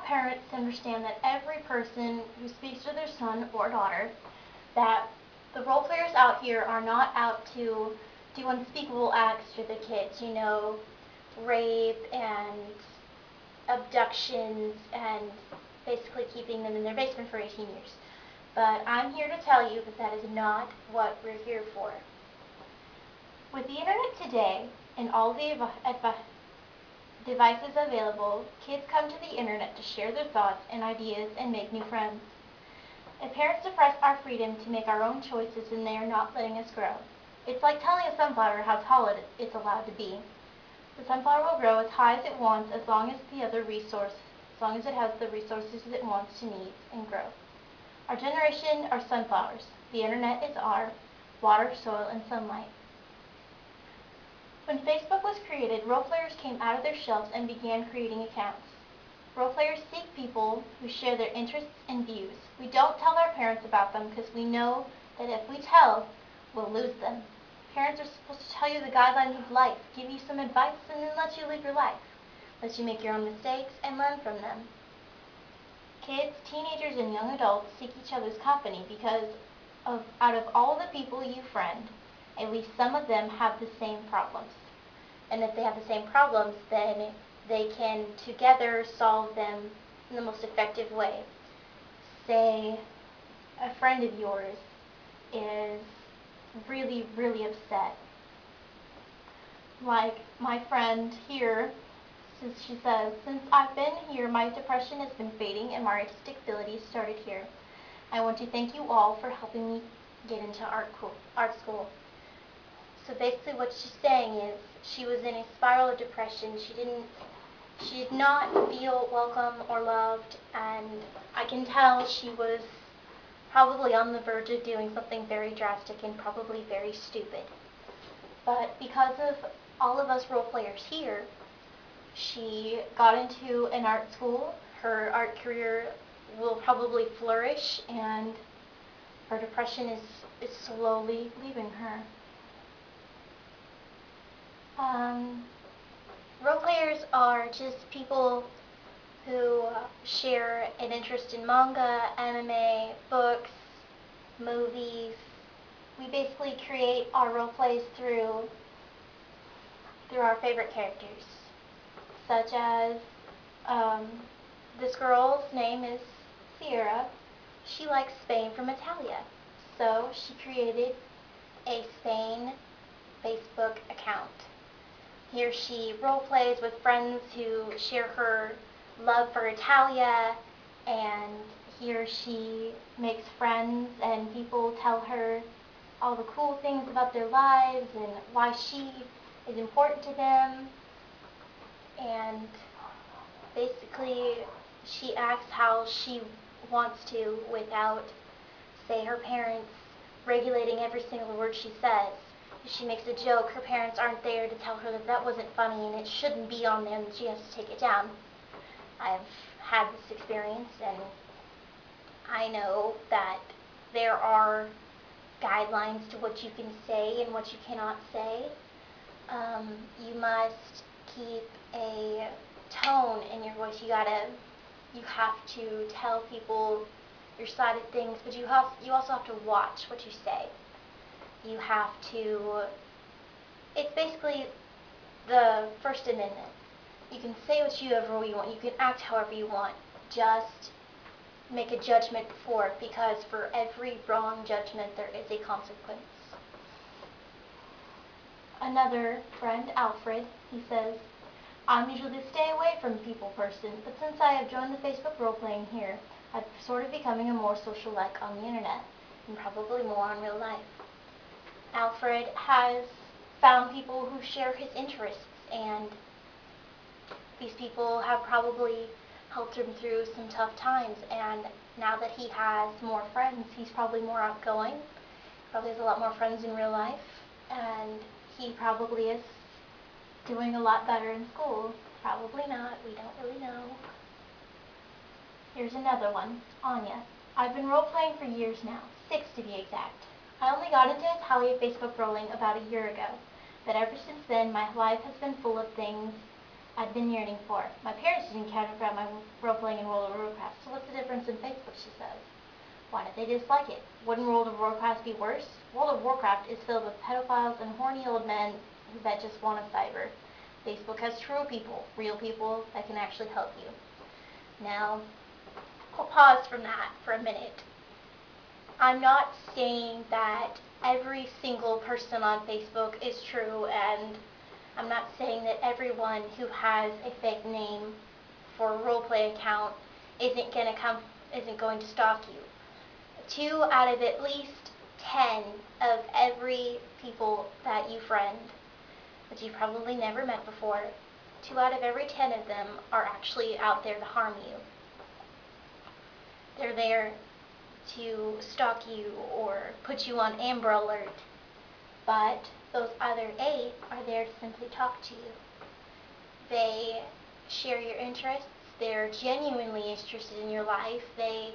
parents to understand that every person who speaks to their son or daughter, that the role players out here are not out to do unspeakable acts to the kids, rape and abductions and basically keeping them in their basement for 18 years. But I'm here to tell you that that is not what we're here for. With the internet today and all the devices available, kids come to the internet to share their thoughts and ideas and make new friends. If parents suppress our freedom to make our own choices, then they are not letting us grow. It's like telling a sunflower how tall it's allowed to be. The sunflower will grow as high as it wants as long as it has the resources it wants to need and grow. Our generation are sunflowers. The internet is our water, soil, and sunlight. When Facebook was created, role players came out of their shells and began creating accounts. Role players seek people who share their interests and views. We don't tell our parents about them because we know that if we tell, we'll lose them. Parents are supposed to tell you the guidelines of life, give you some advice, and then let you live your life. Let you make your own mistakes and learn from them. Kids, teenagers, and young adults seek each other's company because out of all the people you friend, at least some of them have the same problems. And if they have the same problems, then they can together solve them in the most effective way. Say a friend of yours is really, really upset. Like my friend here, she says, since I've been here, my depression has been fading and my artistic abilities started here. I want to thank you all for helping me get into art school. So basically what she's saying is she was in a spiral of depression. She did not feel welcome or loved, and I can tell she was probably on the verge of doing something very drastic and probably very stupid. But because of all of us role players here, she got into an art school. Her art career will probably flourish, and her depression is slowly leaving her. Role players are just people who share an interest in manga, anime, books, movies. We basically create our role plays through our favorite characters, such as this girl's name is Sierra. She likes Spain from Italia, so she created a Spain Facebook account. Here she role plays with friends who share her love for Italia, and here she makes friends and people tell her all the cool things about their lives and why she is important to them, and basically she acts how she wants to without, say, her parents regulating every single word she says. If she makes a joke, her parents aren't there to tell her that that wasn't funny and it shouldn't be on there and she has to take it down. I've had this experience, and I know that there are guidelines to what you can say and what you cannot say. You must keep a tone in your voice. You have to tell people your side of things, but you also have to watch what you say. You have to, it's basically the First Amendment. You can say whatever you want, you can act however you want, just make a judgment before, because for every wrong judgment there is a consequence. Another friend, Alfred, he says, I'm usually the stay away from people person, but since I have joined the Facebook role-playing here, I'm sort of becoming a more socialite on the internet, and probably more in real life. Alfred has found people who share his interests, and these people have probably helped him through some tough times, and now that he has more friends, he's probably more outgoing, probably has a lot more friends in real life, and he probably is doing a lot better in school. Probably not, we don't really know. Here's another one, Anya. I've been role-playing for years now, 6 to be exact. I only got into Italia Facebook rolling about a year ago, but ever since then my life has been full of things I'd been yearning for. My parents didn't care about my role-playing in World of Warcraft, so what's the difference in Facebook, she says. Why did they dislike it? Wouldn't World of Warcraft be worse? World of Warcraft is filled with pedophiles and horny old men that just want to cyber. Facebook has true people, real people that can actually help you. Now, I'll pause from that for a minute. I'm not saying that every single person on Facebook is true, and I'm not saying that everyone who has a fake name for a roleplay account isn't going to stalk you. 2 out of at least 10 of every people that you friend, that you've probably never met before, 2 out of every 10 of them are actually out there to harm you. They're there to stalk you or put you on Amber Alert. But those other 8 are there to simply talk to you. They share your interests. They're genuinely interested in your life. They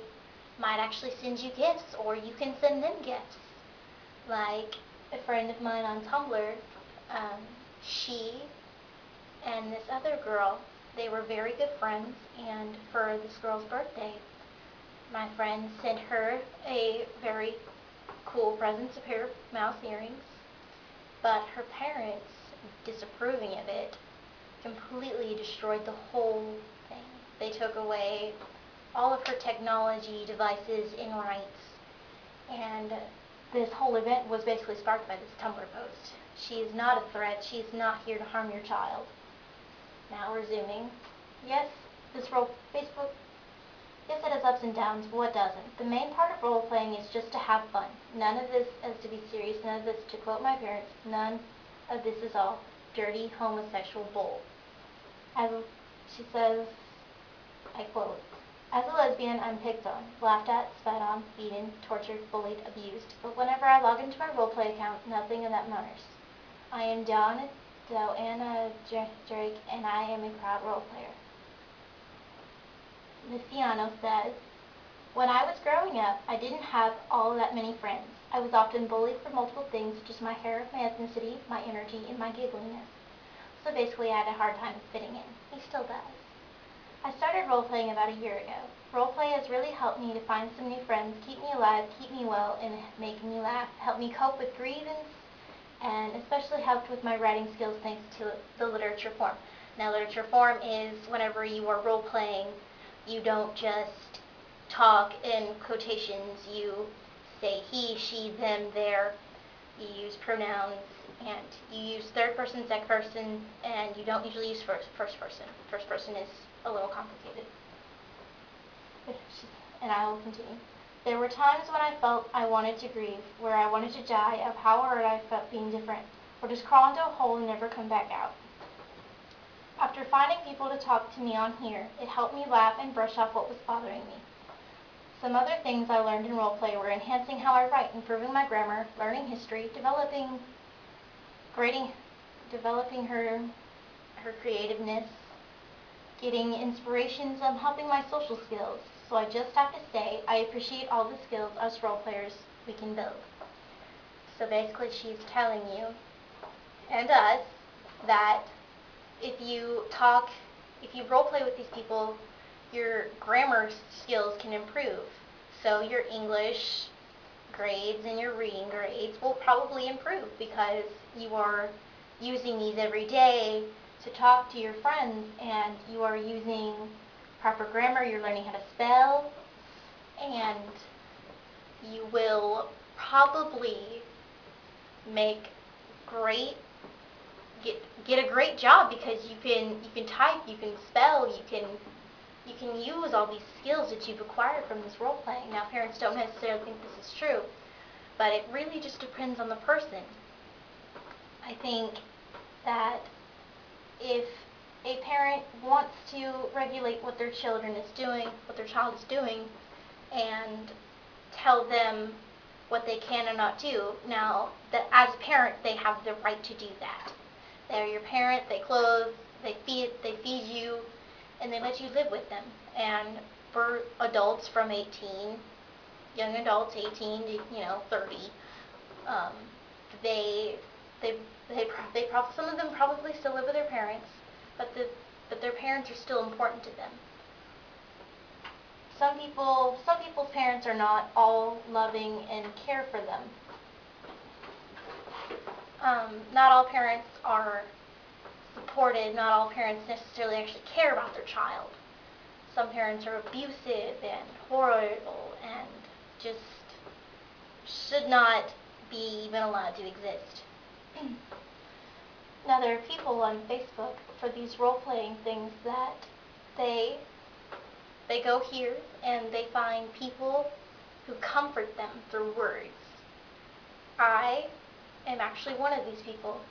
might actually send you gifts, or you can send them gifts. Like a friend of mine on Tumblr, she and this other girl, they were very good friends, and for this girl's birthday, my friend sent her a very cool present, a pair of mouse earrings, but her parents, disapproving of it, completely destroyed the whole thing. They took away all of her technology devices in rights, and this whole event was basically sparked by this Tumblr post. She is not a threat. She is not here to harm your child. Now resuming. Yes, Facebook, yes, it has ups and downs, but what doesn't? The main part of role-playing is just to have fun. None of this is to be serious. None of this, to quote my parents, none of this is all dirty homosexual bull. As she says, I quote, "As a lesbian, I'm picked on, laughed at, spat on, beaten, tortured, bullied, abused. But whenever I log into my roleplay account, nothing of that matters. I am Dawn Joanna Drake, and I am a proud roleplayer." Luciano says, "When I was growing up, I didn't have all that many friends. I was often bullied for multiple things, such as my hair, my ethnicity, my energy, and my giggliness. So basically, I had a hard time fitting in." He still does. "I started role-playing about a year ago. Roleplay has really helped me to find some new friends, keep me alive, keep me well, and make me laugh, help me cope with grievance, and especially helped with my writing skills thanks to the literature form." Now, literature form is whenever you are role-playing, you don't just talk in quotations. You say he, she, them, their. You use pronouns, and you use third person, second person, and you don't usually use first person. First person is a little complicated. And I will continue. "There were times when I felt I wanted to grieve, where I wanted to die of how hard I felt being different, or just crawl into a hole and never come back out. After finding people to talk to me on here, it helped me laugh and brush off what was bothering me. Some other things I learned in roleplay were enhancing how I write, improving my grammar, learning history, developing her creativeness, getting inspirations, and helping my social skills. So I just have to say, I appreciate all the skills us role players we can build." So basically she's telling you and us that if you role play with these people, your grammar skills can improve. So your English grades and your reading grades will probably improve because you are using these every day to talk to your friends, and you are using proper grammar, you're learning how to spell, and you will probably make get a great job because you can type, you can spell, you can use all these skills that you've acquired from this role playing. Now, parents don't necessarily think this is true, but it really just depends on the person. I think that if a parent wants to regulate what their child is doing, and tell them what they can or not do, now, that as a parent, they have the right to do that. They're your parent, they clothe, they feed you, and they let you live with them. And for adults from 18, young adults 18 to 30, they some of them probably still live with their parents, but but their parents are still important to them. Some people's parents are not all loving and care for them. Not all parents are supported. Not all parents necessarily actually care about their child. Some parents are abusive and horrible and just should not be even allowed to exist. Now, there are people on Facebook for these role-playing things that they go here and they find people who comfort them through words. I am actually one of these people.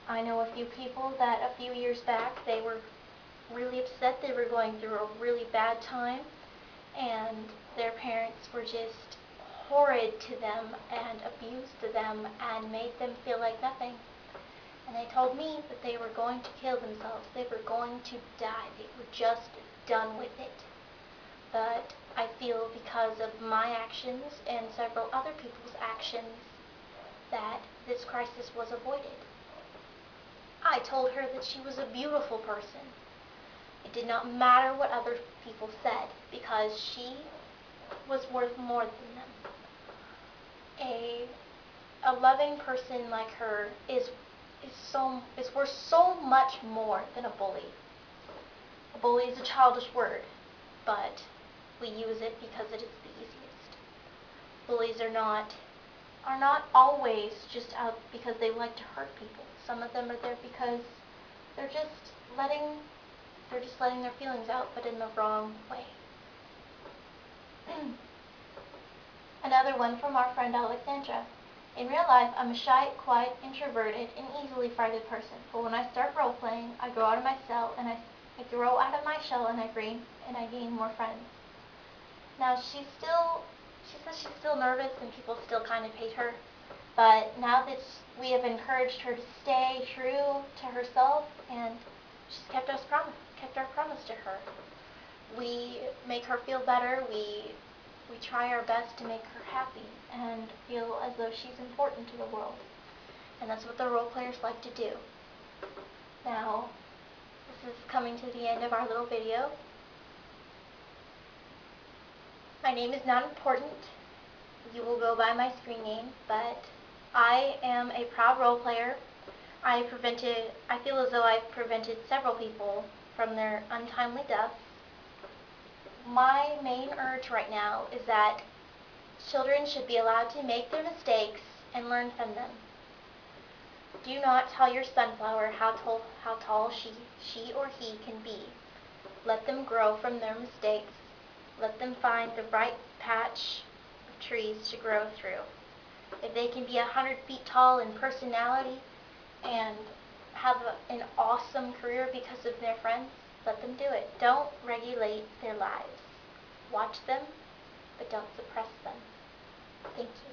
I know a few people that a few years back they were really upset. They were going through a really bad time, and their parents were just horrid to them and abused them and made them feel like nothing. And they told me that they were going to kill themselves. They were going to die. They were just done with it. But I feel because of my actions and several other people's actions that this crisis was avoided. I told her that she was a beautiful person. It did not matter what other people said because she was worth more than them. A loving person like her is worth so much more than a bully. A bully is a childish word, but we use it because it is the easiest. Bullies are not always just out because they like to hurt people. Some of them are there because they're just letting their feelings out, but in the wrong way. Another one from our friend Alexandra. In real life, I'm a shy, quiet, introverted, and easily frightened person. But when I start role-playing, I grow out of my shell and I gain more friends. Now she says she's still nervous and people still kind of hate her. But now that we have encouraged her to stay true to herself, and she's kept our promise to her. We make her feel better. We try our best to make her happy and feel as though she's important to the world. And that's what the role players like to do. Now, this is coming to the end of our little video. My name is not important. You will go by my screen name, but I am a proud role player. I feel as though I've prevented several people from their untimely deaths. My main urge right now is that children should be allowed to make their mistakes and learn from them. Do not tell your sunflower how tall she or he can be. Let them grow from their mistakes. Let them find the right patch of trees to grow through. If they can be 100 feet tall in personality and have an awesome career because of their friends, let them do it. Don't regulate their lives. Watch them, but don't suppress them. Thank you.